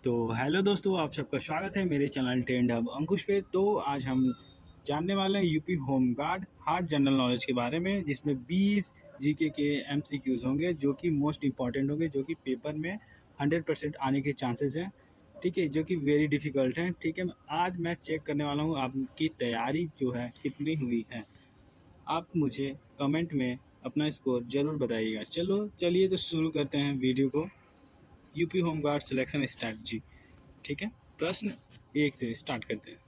तो हेलो दोस्तों, आप सबका स्वागत है मेरे चैनल ट्रेंड हब अंकुश पे। तो आज हम जानने वाले हैं UP home guard hard general knowledge के बारे में, जिसमें 20 जीके के एमसीक्यूज होंगे जो कि मोस्ट इंपॉर्टेंट होंगे, जो कि पेपर में 100% आने के चांसेस हैं। ठीक है, जो कि वेरी डिफ़िकल्ट हैं। ठीक है, आज मैं चेक करने वाला हूँ आपकी तैयारी जो है कितनी हुई है। आप मुझे कमेंट में अपना स्कोर ज़रूर बताइएगा। चलिए तो शुरू करते हैं वीडियो को। UP home guard selection strategy. ठीक है, प्रश्न 1 से स्टार्ट करते हैं।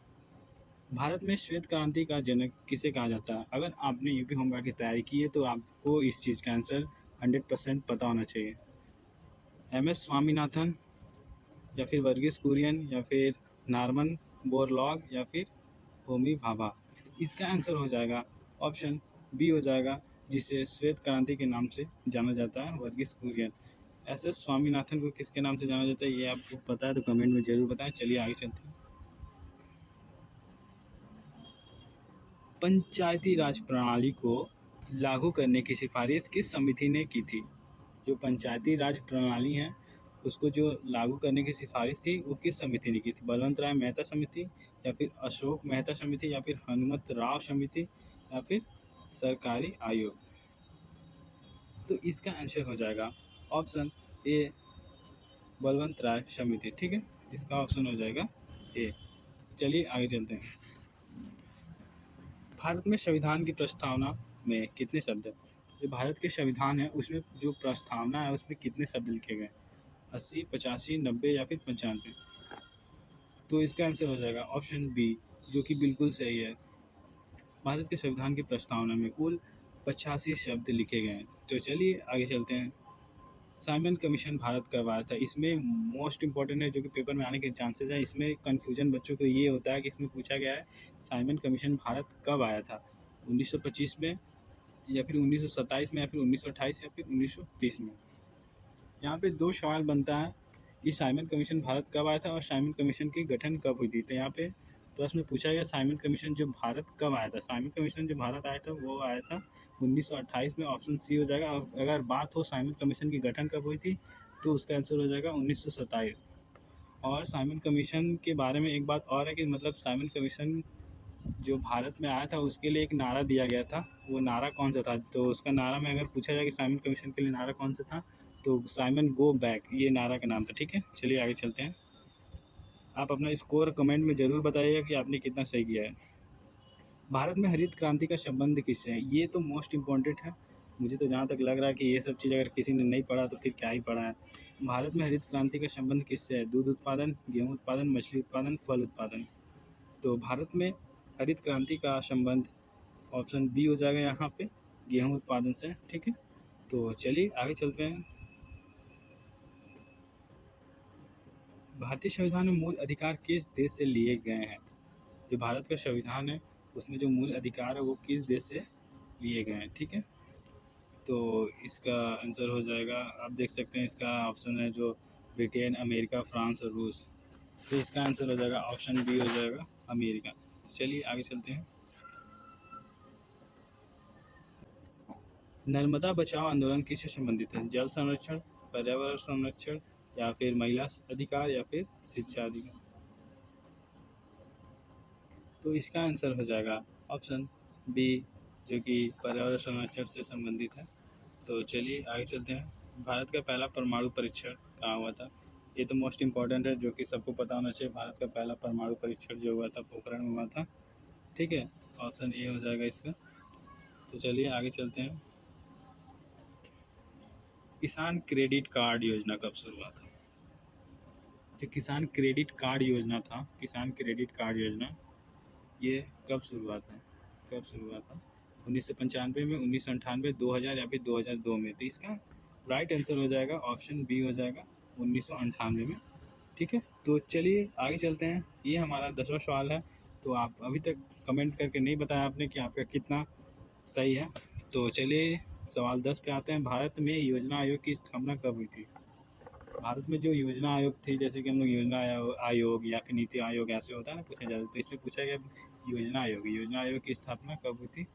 भारत में श्वेत क्रांति का जनक किसे कहा जाता है? अगर आपने यूपी होमगार्ड की तैयारी की है तो आपको इस चीज़ का आंसर 100% पता होना चाहिए। एम.एस. स्वामीनाथन, या फिर वर्गीस कुरियन, या फिर नॉर्मन बोरलॉग, या फिर होमी भाभा। इसका आंसर हो जाएगा ऑप्शन बी हो जाएगा, जिसे श्वेत क्रांति के नाम से जाना जाता है, वर्गीस कुरियन। एस.एस. स्वामीनाथन को किसके नाम से जाना जाता है, ये आपको पता है तो कमेंट में ज़रूर बताएं। चलिए आगे चलते हैं। पंचायती राज प्रणाली को लागू करने की सिफारिश किस समिति ने की थी? जो पंचायती राज प्रणाली है उसको जो लागू करने की सिफारिश थी वो किस समिति ने की थी? बलवंत राय मेहता समिति, या फिर अशोक मेहता समिति, या फिर हनुमत राव समिति, या फिर सरकारी आयोग। तो इसका आंसर हो जाएगा ऑप्शन ए, बलवंत राय समिति। ठीक है, इसका ऑप्शन हो जाएगा ए। चलिए आगे चलते हैं। भारत में संविधान की प्रस्तावना में कितने शब्द हैं? जो भारत के संविधान है उसमें जो प्रस्तावना है उसमें कितने शब्द लिखे गए? 80, 85, 90 या फिर 95? तो इसका आंसर हो जाएगा ऑप्शन बी, जो कि बिल्कुल सही है। भारत के संविधान की प्रस्तावना में कुल 85 शब्द लिखे गए हैं। तो चलिए आगे चलते हैं। साइमन कमीशन भारत कब आया था? इसमें मोस्ट इंपॉर्टेंट है, जो कि पेपर में आने के चांसेस है। इसमें कन्फ्यूजन बच्चों को ये होता है कि इसमें पूछा गया है साइमन कमीशन भारत कब आया था, 1925 में, या फिर 1927 में, या फिर 1928, या फिर 1930 में। यहाँ पे दो सवाल बनता है कि साइमन कमीशन भारत कब आया था और साइमन कमीशन की गठन कब हुई थी। तो यहाँ पे प्रश्न पूछा गया साइमन कमीशन जो भारत कब आया था। साइमन कमीशन जो भारत आया था वो आया था 1928 में, ऑप्शन सी हो जाएगा। और अगर बात हो साइमन कमीशन की गठन कब हुई थी तो उसका आंसर हो जाएगा 1927। और साइमन कमीशन के बारे में एक बात और है कि मतलब साइमन कमीशन जो भारत में आया था उसके लिए एक नारा दिया गया था। वो नारा कौन सा था? तो उसका नारा में अगर पूछा जाए कि साइमन कमीशन के लिए नारा कौन सा था, तो साइमन गो बैक, ये नारा का नाम था। ठीक है, चलिए आगे चलते हैं। आप अपना स्कोर कमेंट में ज़रूर बताइएगा कि आपने कितना सही किया है। भारत में हरित क्रांति का संबंध किससे है? ये तो मोस्ट इम्पॉर्टेंट है। मुझे तो जहाँ तक लग रहा है कि ये सब चीज़ अगर किसी ने नहीं पढ़ा तो फिर क्या ही पढ़ा है। भारत में हरित क्रांति का संबंध किससे है? दूध उत्पादन, गेहूँ उत्पादन, मछली उत्पादन, फल उत्पादन। तो भारत में हरित क्रांति का संबंध ऑप्शन बी हो जाएगा यहाँ पे, गेहूँ उत्पादन से। ठीक है, तो चलिए आगे चलते हैं। भारतीय संविधान में मूल अधिकार किस देश से लिए गए हैं? जो भारत का संविधान है उसमें जो मूल अधिकार है वो किस देश से लिए गए हैं? ठीक है, तो इसका आंसर हो जाएगा, आप देख सकते हैं इसका ऑप्शन है जो ब्रिटेन, अमेरिका, फ्रांस और रूस। तो इसका आंसर हो जाएगा ऑप्शन बी हो जाएगा, अमेरिका। तो चलिए आगे चलते हैं। नर्मदा बचाओ आंदोलन किससे संबंधित है? जल संरक्षण, पर्यावरण संरक्षण, या फिर महिला अधिकार, या फिर शिक्षा अधिकार? तो इसका आंसर हो जाएगा ऑप्शन बी, जो कि पर्यावरण संरक्षण से संबंधित है। तो चलिए आगे चलते हैं। भारत का पहला परमाणु परीक्षण कहाँ हुआ था? ये तो मोस्ट इम्पॉर्टेंट है, जो कि सबको पता होना चाहिए। भारत का पहला परमाणु परीक्षण जो हुआ था पोखरण में हुआ था। ठीक है, ऑप्शन ए हो जाएगा इसका। तो चलिए आगे चलते हैं। किसान क्रेडिट कार्ड योजना कब शुरू हुआ था? जो किसान क्रेडिट कार्ड योजना था, किसान क्रेडिट कार्ड योजना, ये कब शुरू हुआ था? कब शुरू हुआ था? 1995 में, 1998, 2000, या फिर 2002 में? तो इसका राइट आंसर हो जाएगा ऑप्शन बी हो जाएगा, 1998 में। ठीक है, तो चलिए आगे चलते हैं। ये हमारा 10वां सवाल है। तो आप अभी तक कमेंट करके नहीं बताया आपने कि आपका कितना सही है। तो चलिए सवाल 10 पे आते हैं। भारत में योजना आयोग की स्थापना कब हुई थी? भारत में जो योजना आयोग थी, जैसे कि हम लोग योजना आयोग या फिर नीति आयोग ऐसे होता है ना पूछा जाता है, तो इसमें पूछा गया योजना आयोग की स्थापना कब हुई थी?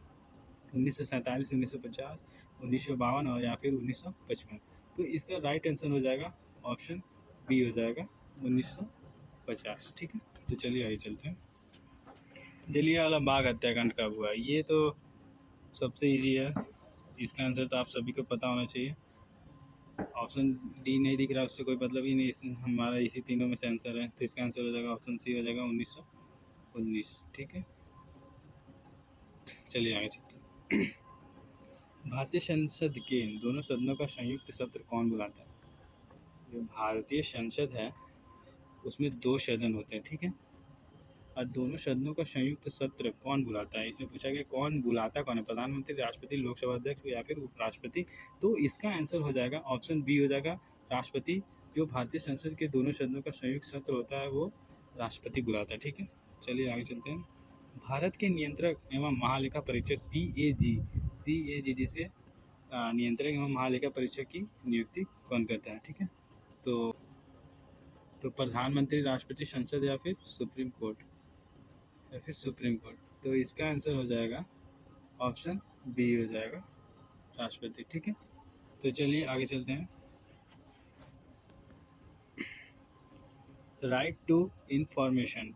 1947, 1950, 1952 और या फिर 1955? तो इसका राइट आंसर हो जाएगा ऑप्शन बी हो जाएगा, 1950। ठीक है, तो चलिए आगे चलते हैं। जलियांवाला बाग हत्याकांड कब हुआ? ये तो सबसे इजी है, इसका आंसर तो आप सभी को पता होना चाहिए। ऑप्शन डी नहीं दिख रहा, उससे कोई मतलब ही नहीं, हमारा इसी तीनों में से आंसर है, तो इसका आंसर हो जाएगा ऑप्शन सी हो जाएगा 1919। ठीक है, चलिए आगे चलते हैं। भारतीय संसद के दोनों सदनों का संयुक्त सत्र कौन बुलाता है? जो भारतीय संसद है उसमें 2 सदन होते हैं, ठीक है, और दोनों सदनों का संयुक्त सत्र कौन बुलाता है? इसमें पूछा गया कौन बुलाता कौन है, प्रधानमंत्री, राष्ट्रपति, लोकसभा अध्यक्ष या फिर उपराष्ट्रपति। तो इसका आंसर हो जाएगा ऑप्शन बी हो जाएगा राष्ट्रपति। जो भारतीय संसद के दोनों सदनों का संयुक्त सत्र होता है वो राष्ट्रपति बुलाता है। ठीक है, चलिए आगे चलते हैं। भारत के नियंत्रक एवं महालेखा परीक्षक CAG जिसे नियंत्रक एवं महालेखा परीक्षक की नियुक्ति कौन करता है? ठीक है, तो प्रधानमंत्री, राष्ट्रपति, संसद या फिर सुप्रीम कोर्ट, तो इसका आंसर हो जाएगा ऑप्शन बी हो जाएगा राष्ट्रपति। ठीक है, तो चलिए आगे चलते हैं। राइट टू इंफॉर्मेशन,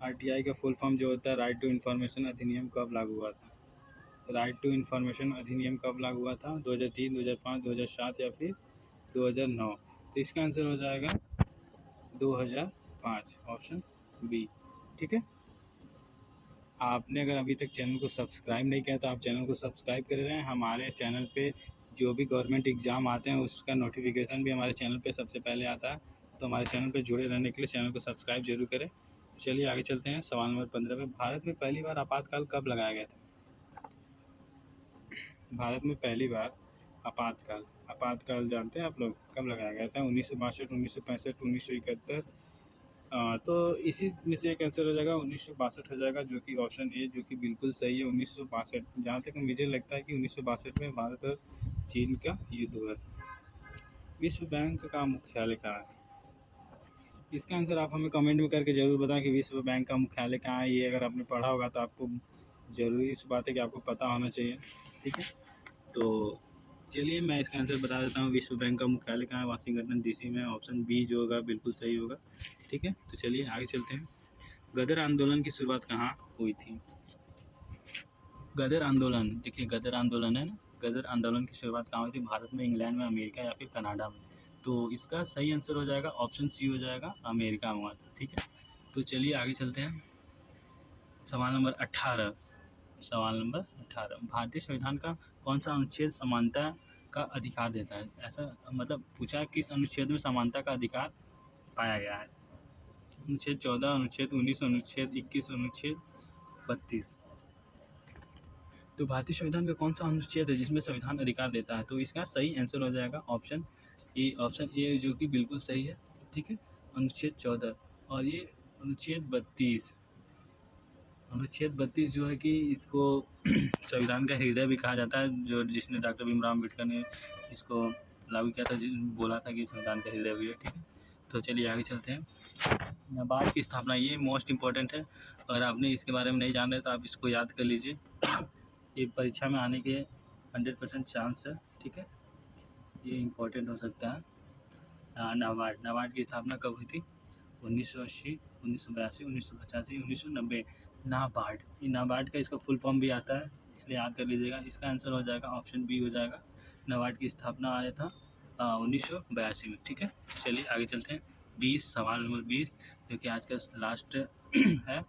आरटीआई का फुल फॉर्म जो होता है राइट टू इंफॉर्मेशन अधिनियम कब लागू हुआ था? राइट टू इंफॉर्मेशन अधिनियम कब लागू हुआ था? 2003, 2005, 2007 या फिर 2009? तो इसका आंसर हो जाएगा 2005, ऑप्शन बी। ठीक है, आपने अगर अभी तक चैनल को सब्सक्राइब नहीं किया तो आप चैनल को सब्सक्राइब कर रहे हैं। हमारे चैनल पे जो भी गवर्नमेंट एग्ज़ाम आते हैं उसका नोटिफिकेशन भी हमारे चैनल पे सबसे पहले आता है, तो हमारे चैनल पे जुड़े रहने के लिए चैनल को सब्सक्राइब जरूर करें। चलिए आगे चलते हैं। सवाल नंबर 15 में भारत में पहली बार आपातकाल कब लगाया गया था? भारत में पहली बार आपातकाल जानते हैं आप लोग कब लगाया गया था? 1962, 1965, 1971? तो इसी में से एक आंसर हो जाएगा 1962 हो जाएगा, जो कि ऑप्शन ए, जो कि बिल्कुल सही है। 1962, जहाँ तक मुझे लगता है कि 1962 में भारत और चीन का युद्ध हुआ। विश्व बैंक का मुख्यालय कहाँ है? इसका आंसर आप हमें कमेंट में करके ज़रूर बताएं कि विश्व बैंक का मुख्यालय कहाँ है। ये अगर आपने पढ़ा होगा तो आपको ज़रूरी इस बात है कि आपको पता होना चाहिए। ठीक है, तो चलिए मैं इसका आंसर बता देता हूँ। विश्व बैंक का मुख्यालय कहाँ है? वाशिंगटन DC में, ऑप्शन बी जो होगा बिल्कुल सही होगा। ठीक है, तो चलिए आगे चलते हैं। गदर आंदोलन की शुरुआत कहाँ हुई थी? गदर आंदोलन, देखिए गदर आंदोलन है ना, गदर आंदोलन की शुरुआत कहाँ हुई थी? भारत में, इंग्लैंड में, अमेरिका या फिर कनाडा में? तो इसका सही आंसर हो जाएगा ऑप्शन सी हो जाएगा, अमेरिका में हुआ था। ठीक है, तो चलिए आगे चलते हैं। सवाल नंबर 18, भारतीय संविधान का कौन सा अनुच्छेद समानता का अधिकार देता है? ऐसा मतलब पूछा किस अनुच्छेद में समानता का अधिकार पाया गया है? अनुच्छेद 14, अनुच्छेद 19, अनुच्छेद 21, अनुच्छेद 32? तो भारतीय संविधान का कौन सा अनुच्छेद है जिसमें संविधान अधिकार देता है? तो इसका सही आंसर हो जाएगा ऑप्शन ए, जो कि बिल्कुल सही है। ठीक है, अनुच्छेद 14 और ये अनुच्छेद 32 जो है कि इसको संविधान का हृदय भी कहा जाता है, जो जिसने डॉक्टर भीमराव अम्बेडकर ने इसको लागू किया था, बोला था कि संविधान का हृदय भी है। ठीक है, तो चलिए आगे चलते हैं। नाबार्ड की स्थापना, ये मोस्ट इम्पॉर्टेंट है, अगर आपने इसके बारे में नहीं जान रहे तो आप इसको याद कर लीजिए, ये परीक्षा में आने के 100% चांस है। ठीक है, ये इम्पोर्टेंट हो सकता है। नाबार्ड की स्थापना कब हुई थी? 1980, 1982, 1985, 1990? नाबार्ड का इसका फुल फॉर्म भी आता है, इसलिए याद कर लीजिएगा। इसका आंसर हो जाएगा ऑप्शन बी हो जाएगा, नाबार्ड की स्थापना आया था 1982 में। ठीक है, चलिए आगे चलते हैं। 20, सवाल नंबर 20 जो कि आज का लास्ट है।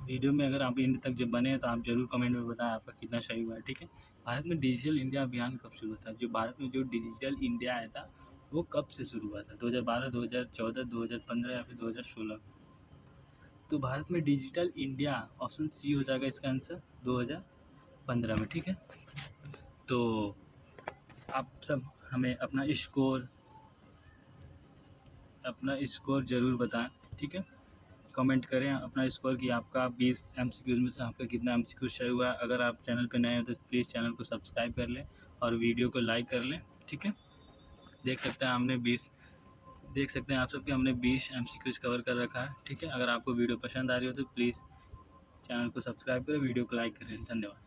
वीडियो में अगर आप इन तक जब बने हैं तो आप जरूर कमेंट में बताएं आपका कितना सही हुआ है। ठीक है, भारत में डिजिटल इंडिया अभियान कब शुरू हुआ था? जो भारत में जो डिजिटल इंडिया आया था वो कब से शुरू हुआ था? 2012, 2014, 2015 या फिर 2016? तो भारत में डिजिटल इंडिया, ऑप्शन सी हो जाएगा इसका आंसर, 2015 में। ठीक है, तो आप सब हमें अपना स्कोर ज़रूर बताएं। ठीक है, कमेंट करें अपना स्कोर कि आपका 20 MCQ में से आपका कितना MCQ सही हुआ है। अगर आप चैनल पर नए हो तो प्लीज़ चैनल को सब्सक्राइब कर लें और वीडियो को लाइक कर लें। ठीक है, देख सकते हैं आप सबके हमने 20 MCQs कवर कर रखा है। ठीक है, अगर आपको वीडियो पसंद आ रही हो तो प्लीज़ चैनल को सब्सक्राइब करें, वीडियो को लाइक करें। धन्यवाद।